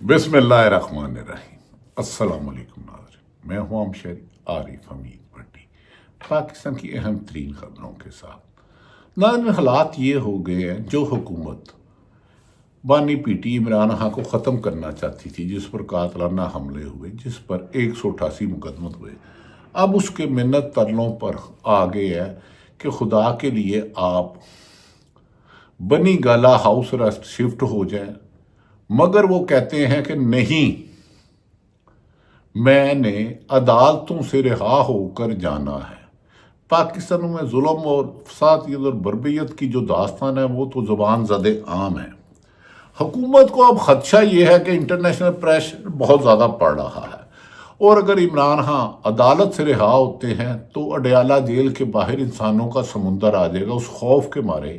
بسم اللہ الرحمن الرحیم۔ السلام علیکم ناظرین، میں ہوں شہری عارف حمید بھٹی، پاکستان کی اہم ترین خبروں کے ساتھ۔ ناظرین، حالات یہ ہو گئے ہیں، جو حکومت بانی پی ٹی عمران خان کو ختم کرنا چاہتی تھی، جس پر قاتلانہ حملے ہوئے، جس پر 188 مقدمات ہوئے، اب اس کے منت ترلوں پر آ گئے ہے کہ خدا کے لیے آپ بنی گالا ہاؤس ارسٹ شفٹ ہو جائیں، مگر وہ کہتے ہیں کہ نہیں، میں نے عدالتوں سے رہا ہو کر جانا ہے۔ پاکستان میں ظلم اور فسادیت اور بربریت کی جو داستان ہے وہ تو زبان زد عام ہے۔ حکومت کو اب خدشہ یہ ہے کہ انٹرنیشنل پریشر بہت زیادہ پڑ رہا ہے، اور اگر عمران خان عدالت سے رہا ہوتے ہیں تو اڈیالہ جیل کے باہر انسانوں کا سمندر آ جائے گا۔ اس خوف کے مارے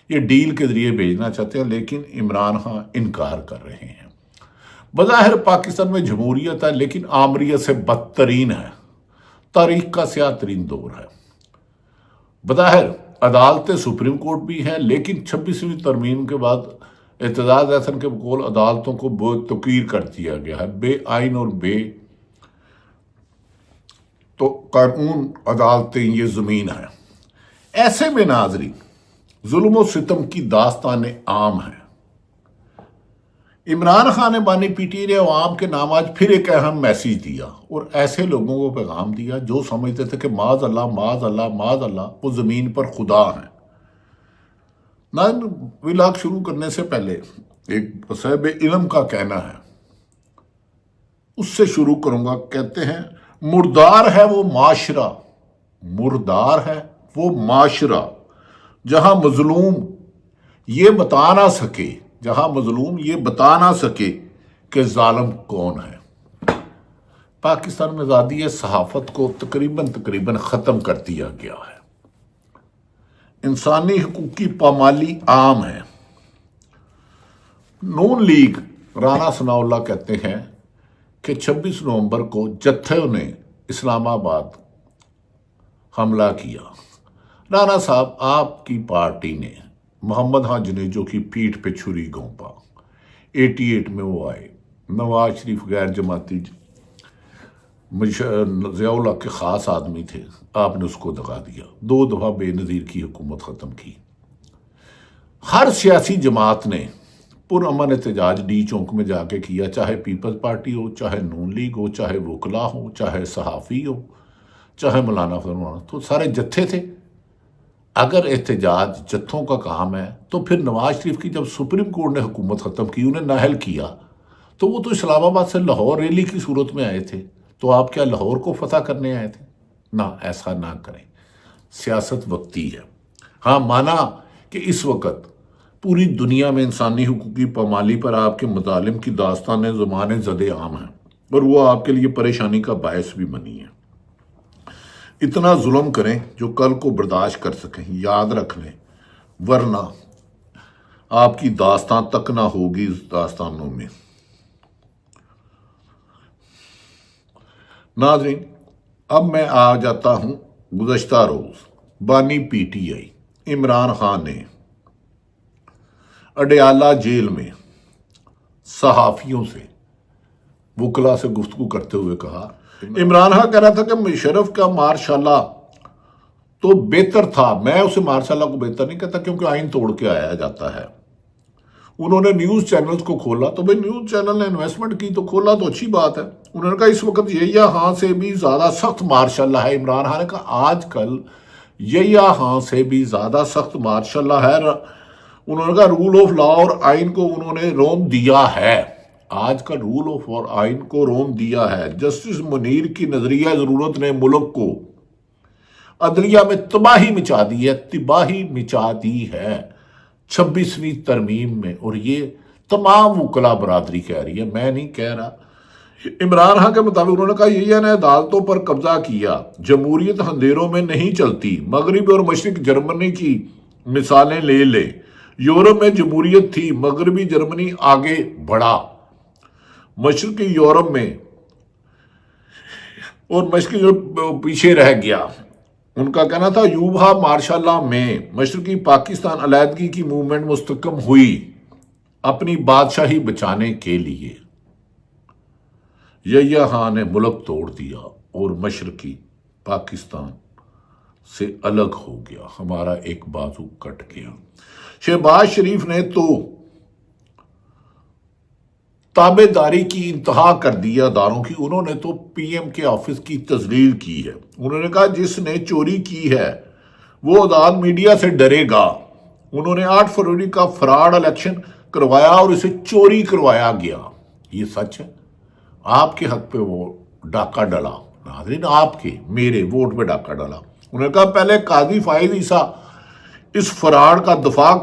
یہ ڈیل کے ذریعے بھیجنا چاہتے ہیں، لیکن عمران خان انکار کر رہے ہیں۔ بظاہر پاکستان میں جمہوریت ہے، لیکن آمریت سے بدترین ہے، تاریخ کا سیاہ ترین دور ہے۔ بظاہر عدالتیں سپریم کورٹ بھی ہیں، لیکن 26ویں ترمیم کے بعد اعتزاز احسن کے بقول عدالتوں کو بے توقیر کر دیا گیا ہے، بے آئین اور بے تو قانون عدالتیں یہ زمین ہے۔ ایسے میں ناظرین، ظلم و ستم کی داستان عام ہے۔ عمران خان نے بانی پی ٹی نے عوام کے نام آج پھر ایک اہم میسیج دیا، اور ایسے لوگوں کو پیغام دیا جو سمجھتے تھے کہ معاذ اللہ معاذ اللہ معاذ اللہ وہ زمین پر خدا ہیں۔ ولاگ شروع کرنے سے پہلے ایک صاحب علم کا کہنا ہے، اس سے شروع کروں گا۔ کہتے ہیں مردار ہے وہ معاشرہ، مردار ہے وہ معاشرہ جہاں مظلوم یہ بتا نہ سکے، جہاں مظلوم یہ بتا نہ سکے کہ ظالم کون ہے۔ پاکستان میں آزادی صحافت کو تقریباً ختم کر دیا گیا ہے۔ انسانی حقوق کی پامالی عام ہے۔ نون لیگ رانا ثناء اللہ کہتے ہیں کہ 26 نومبر کو جتھوں نے اسلام آباد حملہ کیا۔ رانا صاحب، آپ کی پارٹی نے محمد خان جنیجو کی پیٹھ پہ چھری گھونپا، 88 میں وہ آئے، نواز شریف غیر جماعتی ضیاء اللہ کے خاص آدمی تھے، آپ نے اس کو دگا دیا، 2 دفعہ بے نظیر کی حکومت ختم کی۔ ہر سیاسی جماعت نے پرامن احتجاج ڈی چونک میں جا کے کیا، چاہے پیپلز پارٹی ہو، چاہے نون لیگ ہو، چاہے وکلا ہو، چاہے صحافی ہو، چاہے مولانا فرمان، تو سارے جتھے تھے۔ اگر احتجاج جتھوں کا کام ہے تو پھر نواز شریف کی جب سپریم کورٹ نے حکومت ختم کی، انہیں نااہل کیا، تو وہ تو اسلام آباد سے لاہور ریلی کی صورت میں آئے تھے، تو آپ کیا لاہور کو فتح کرنے آئے تھے؟ نہ، ایسا نہ کریں۔ سیاست وقتی ہے۔ ہاں، مانا کہ اس وقت پوری دنیا میں انسانی حقوق کی پامالی پر آپ کے مظالم کی داستانیں زبان زد عام ہیں، اور وہ آپ کے لیے پریشانی کا باعث بھی بنی ہے۔ اتنا ظلم کریں جو کل کو برداشت کر سکیں، یاد رکھ لیں، ورنہ آپ کی داستان تک نہ ہوگی اس داستانوں میں۔ ناظرین، اب میں آ جاتا ہوں گزشتہ روز بانی P T I Imran Khan نے اڈیالہ جیل میں صحافیوں سے، وکلا سے گفتگو کرتے ہوئے کہا، عمران خان کہہ رہا تھا کہ مشرف کا مارشاءاللہ تو بہتر تھا، میں اسے مارشاءاللہ کو بہتر نہیں کہتا کیونکہ آئین توڑ کے آیا جاتا ہے۔ انہوں نے نیوز چینلز کو کھولا، تو بھئی نیوز چینل نے انویسٹمنٹ کی تو کھولا تو اچھی بات ہے۔ انہوں نے کہا اس وقت یحییٰ خان سے بھی زیادہ سخت مارشاءاللہ ہے۔ عمران خان نے کہا آج کل یحییٰ خان سے بھی زیادہ سخت مارشاءاللہ ہے۔ انہوں نے کہا رول آف لا اور آئین کو انہوں نے روم دیا ہے، آج کل رول آف اور آئین کو روم دیا ہے۔ جسٹس منیر کی نظریہ ضرورت نے ملک کو عدلیہ میں تباہی مچا دی ہے، تباہی مچا دی ہے 26ویں ترمیم میں، اور یہ تمام وکلا برادری کہہ رہی ہے، میں نہیں کہہ رہا۔ عمران خان کے مطابق انہوں نے کہا یحییٰ نے عدالتوں پر قبضہ کیا، جمہوریت اندھیروں میں نہیں چلتی، مغرب اور مشرق جرمنی کی مثالیں لے لے، یورپ میں جمہوریت تھی، مغربی جرمنی آگے بڑھا، مشرقی یورپ میں اور مشرقی یورپ پیچھے رہ گیا۔ ان کا کہنا تھا یوبا مارشاءاللہ میں مشرقی پاکستان علیحدگی کی موومنٹ مستحکم ہوئی اپنی بادشاہی بچانے کے لیے۔ یحییٰ خان نے ملک توڑ دیا اور مشرقی پاکستان سے الگ ہو گیا، ہمارا ایک بازو کٹ گیا۔ شہباز شریف نے تو تابع داری کی انتہا کر دیا اداروں کی، انہوں نے تو پی ایم کے آفس کی تذلیل کی ہے۔ انہوں نے کہا جس نے چوری کی ہے وہ آزاد میڈیا سے ڈرے گا۔ انہوں نے 8 فروری کا فراڈ الیکشن کروایا اور اسے چوری کروایا گیا۔ یہ سچ ہے؟ آپ کے حق پہ وہ ڈاکہ ڈالا، ناظرین آپ کے میرے ووٹ پہ ڈاکہ ڈالا۔ انہوں نے کہا پہلے قاضی فائز عیسیٰ اس فراڈ کا دفاع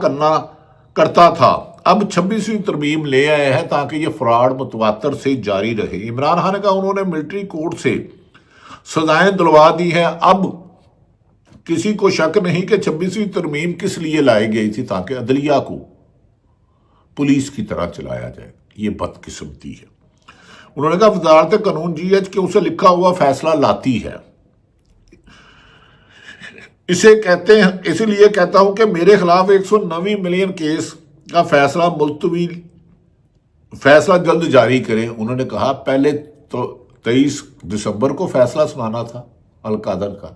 کرتا تھا، اب 26ویں ترمیم لے آئے ہیں تاکہ یہ فراڈ متواتر سے جاری رہے۔ عمران خان نے کہا انہوں نے ملٹری کورٹ سے سزائیں دلوا دی ہیں، اب کسی کو شک نہیں کہ 26ویں ترمیم کس لیے لائی گئی تھی، تاکہ عدلیہ کو پولیس کی طرح چلایا جائے۔ یہ بدقسمتی ہے۔ انہوں نے کہا وزارت قانون جی ایچ کے اسے لکھا ہوا فیصلہ لاتی ہے، اسے کہتے ہیں، اسی لیے کہتا ہوں کہ میرے خلاف 190 ملین کیس کا فیصلہ جلد جاری کریں۔ انہوں نے کہا پہلے تو 23 دسمبر کو فیصلہ سنانا تھا القادر کا،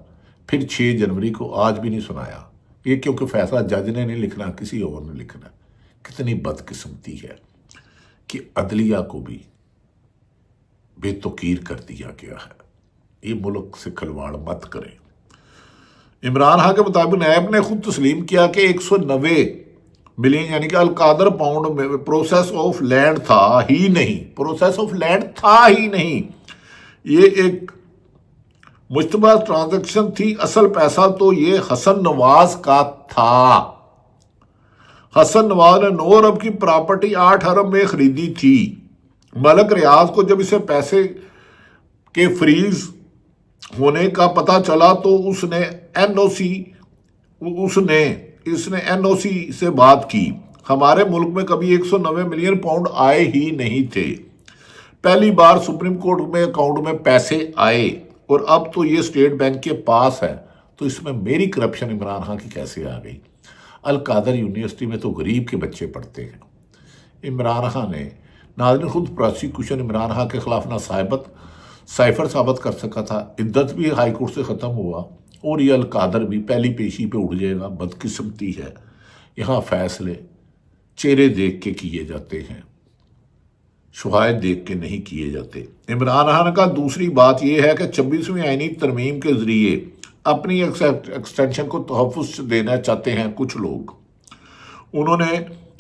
پھر 6 جنوری کو، آج بھی نہیں سنایا۔ یہ کیونکہ فیصلہ جج نے نہیں لکھنا، کسی اور نے لکھنا۔ کتنی بدقسمتی ہے کہ عدلیہ کو بھی بے توقیر کر دیا گیا ہے۔ یہ ملک سے کھلواڑ مت کریں۔ عمران خان کے مطابق نیب نے خود تسلیم کیا کہ 190 ملین یعنی کہ القادر پاؤنڈ میں پروسیس آف لینڈ تھا ہی نہیں، یہ ایک مشتبہ ٹرانزیکشن تھی، اصل پیسہ تو یہ حسن نواز کا تھا۔ حسن نواز نے 9 ارب کی پراپرٹی 8 ارب میں خریدی تھی۔ ملک ریاض کو جب اسے پیسے کے فریز ہونے کا پتہ چلا تو اس نے این او سی سے بات کی۔ ہمارے ملک میں کبھی 190 ملین پاؤنڈ آئے ہی نہیں تھے، پہلی بار سپریم کورٹ میں اکاؤنٹ میں پیسے آئے، اور اب تو یہ اسٹیٹ بینک کے پاس ہے، تو اس میں میری کرپشن عمران خان کی کیسے آ گئی؟ القادر یونیورسٹی میں تو غریب کے بچے پڑھتے ہیں۔ عمران خان نے ناظرین خود پروسیکیوشن عمران خان کے خلاف نہ سائفر ثابت کر سکا تھا، عدت بھی ہائی کورٹ سے ختم ہوا، اور یہ القادر بھی پہلی پیشی پہ اٹھ جائے گا۔ بدقسمتی ہے، یہاں فیصلے چہرے دیکھ کے کیے جاتے ہیں، شواہد دیکھ کے نہیں کیے جاتے۔ عمران خان کا دوسری بات یہ ہے کہ 26ویں آئینی ترمیم کے ذریعے اپنی ایکسٹینشن کو تحفظ دینا چاہتے ہیں کچھ لوگ۔ انہوں نے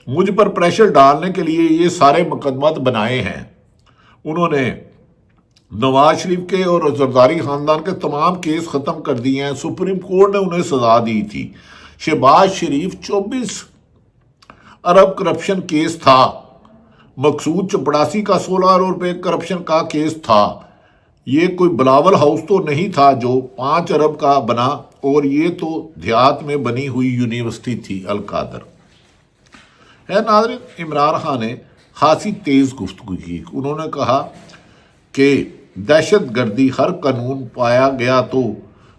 مجھ پر پریشر ڈالنے کے لیے یہ سارے مقدمات بنائے ہیں۔ انہوں نے نواز شریف کے اور زرداری خاندان کے تمام کیس ختم کر دیے ہیں، سپریم کورٹ نے انہیں سزا دی تھی۔ شہباز شریف 24 ارب کرپشن کیس تھا، مقصود چپڑاسی کا 16 ارب روپے کرپشن کا کیس تھا۔ یہ کوئی بلاول ہاؤس تو نہیں تھا جو 5 ارب کا بنا، اور یہ تو دیہات میں بنی ہوئی یونیورسٹی تھی القادر ہے۔ ناظرین عمران خان نے خاصی تیز گفتگو کی۔ انہوں نے کہا کہ دہشت گردی ہر قانون پایا گیا تو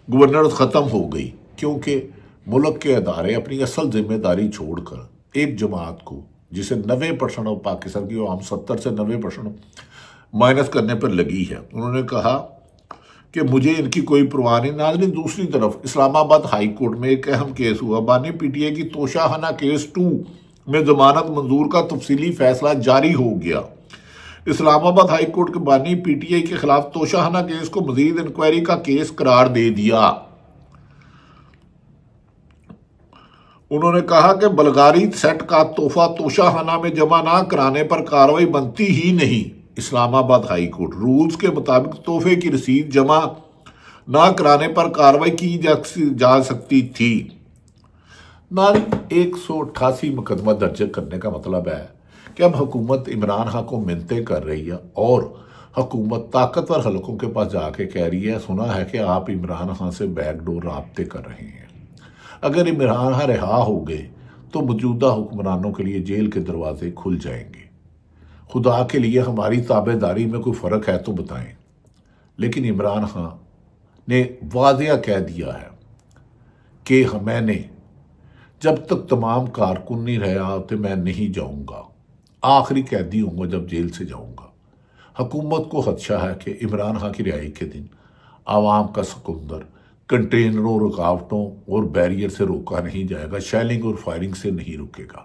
گورنر ختم ہو گئی، کیونکہ ملک کے ادارے اپنی اصل ذمہ داری چھوڑ کر ایک جماعت کو جسے 90% آف پاکستان کی عوام 70 سے 90% مائنس کرنے پر لگی ہے۔ انہوں نے کہا کہ مجھے ان کی کوئی پرواہ نہیں۔ ناظرین دوسری طرف اسلام آباد ہائی کورٹ میں ایک اہم کیس ہوا، بانی پی ٹی آئی کی توشہ خانہ کیس 2 میں ضمانت منظور کا تفصیلی فیصلہ جاری ہو گیا۔ اسلام آباد ہائی کورٹ کے بانی پی ٹی آئی کے خلاف توشہ خانہ کیس کو مزید انکوائری کا کیس قرار دے دیا۔ انہوں نے کہا کہ بلغاری سیٹ کا تحفہ توشہ خانہ میں جمع نہ کرانے پر کارروائی بنتی ہی نہیں۔ اسلام آباد ہائی کورٹ رولز کے مطابق تحفے کی رسید جمع نہ کرانے پر کارروائی کی جا سکتی تھی۔ 188 مقدمہ درج کرنے کا مطلب ہے کہ اب حکومت عمران خان کو منتیں کر رہی ہے، اور حکومت طاقتور حلقوں کے پاس جا کے کہہ رہی ہے سنا ہے کہ آپ عمران خان سے بیک ڈور رابطے کر رہے ہیں۔ اگر عمران خان رہا ہو گئے تو موجودہ حکمرانوں کے لیے جیل کے دروازے کھل جائیں گے۔ خدا کے لیے ہماری تابع داری میں کوئی فرق ہے تو بتائیں۔ لیکن عمران خان نے واضح کہہ دیا ہے کہ میں نے جب تک تمام کارکن نہیں رہا تو میں نہیں جاؤں گا، آخری قیدی ہوں گا جب جیل سے جاؤں گا۔ حکومت کو خدشہ ہے کہ عمران خان کی رہائی کے دن عوام کا سکندر کنٹینروں، رکاوٹوں اور بیریئر سے روکا نہیں جائے گا، شیلنگ اور فائرنگ سے نہیں رکے گا۔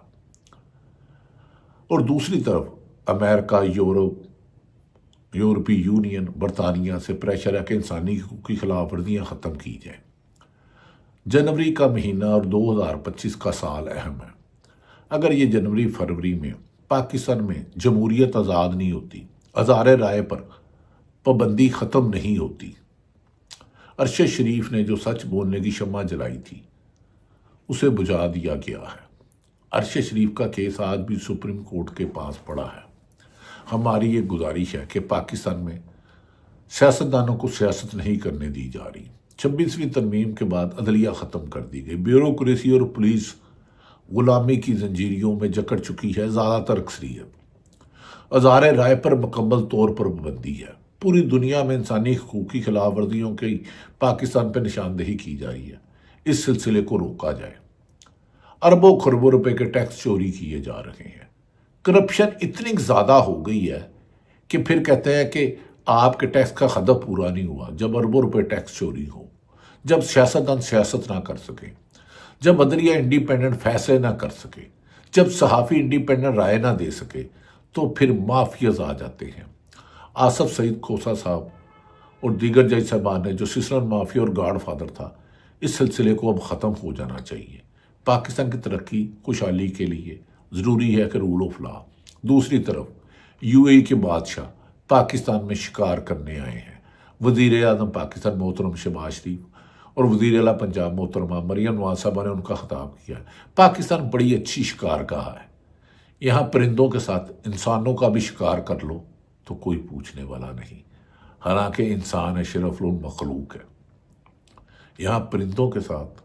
اور دوسری طرف امریکہ، یورپی یونین، برطانیہ سے پریشر ہے کہ انسانی حقوق کی خلاف ورزیاں ختم کی جائیں۔ جنوری کا مہینہ اور 2025 کا سال اہم ہے۔ اگر یہ جنوری فروری میں پاکستان میں جمہوریت آزاد نہیں ہوتی، اظہار رائے پر پابندی ختم نہیں ہوتی، ارشد شریف نے جو سچ بولنے کی شمع جلائی تھی اسے بجھا دیا گیا ہے۔ ارشد شریف کا کیس آج بھی سپریم کورٹ کے پاس پڑا ہے۔ ہماری یہ گزارش ہے کہ پاکستان میں سیاستدانوں کو سیاست نہیں کرنے دی جا رہی۔ 26ویں ترمیم کے بعد عدلیہ ختم کر دی گئی، بیوروکریسی اور پولیس غلامی کی زنجیروں میں جکڑ چکی ہے زیادہ تر اکثریت۔ اظہار رائے پر مکمل طور پر پابندی ہے۔ پوری دنیا میں انسانی حقوق کی خلاف ورزیوں کی پاکستان پہ نشاندہی کی جا رہی ہے، اس سلسلے کو روکا جائے۔ اربوں خربوں روپے کے ٹیکس چوری کیے جا رہے ہیں، کرپشن اتنی زیادہ ہو گئی ہے کہ پھر کہتے ہیں کہ آپ کے ٹیکس کا ہدف پورا نہیں ہوا۔ جب اربوں روپے ٹیکس چوری ہو، جب سیاستدان سیاست نہ کر سکے، جب عدلیہ انڈیپینڈنٹ فیصلے نہ کر سکے، جب صحافی انڈیپینڈنٹ رائے نہ دے سکے، تو پھر مافیاز آ جاتے ہیں۔ آصف سعید کھوسہ صاحب اور دیگر جج صاحبان نے جو سسرن مافیا اور گاڈ فادر تھا، اس سلسلے کو اب ختم ہو جانا چاہیے۔ پاکستان کی ترقی خوشحالی کے لیے ضروری ہے کہ رول آف لا۔ دوسری طرف UAE کے بادشاہ پاکستان میں شکار کرنے آئے ہیں۔ وزیر اعظم پاکستان محترم شہباز شریف اور وزیر اعلیٰ پنجاب محترمہ مریم نواز صاحبہ نے ان کا خطاب کیا ہے۔ پاکستان بڑی اچھی شکار گاہ ہے، یہاں پرندوں کے ساتھ انسانوں کا بھی شکار کر لو تو کوئی پوچھنے والا نہیں، حالانکہ انسان اشرف المخلوق ہے۔ یہاں پرندوں کے ساتھ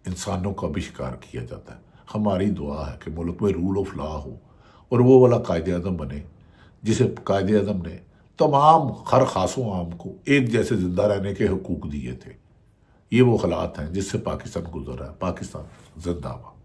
انسانوں کا بھی شکار کیا جاتا ہے۔ ہماری دعا ہے کہ ملک میں رول آف لا ہو اور وہ والا قائد اعظم بنے جسے قائد اعظم نے تمام ہر خاص و عام کو ایک جیسے زندہ رہنے کے حقوق دیے تھے۔ یہ وہ حالات ہیں جس سے پاکستان گزر رہا ہے۔ پاکستان زندہ باد۔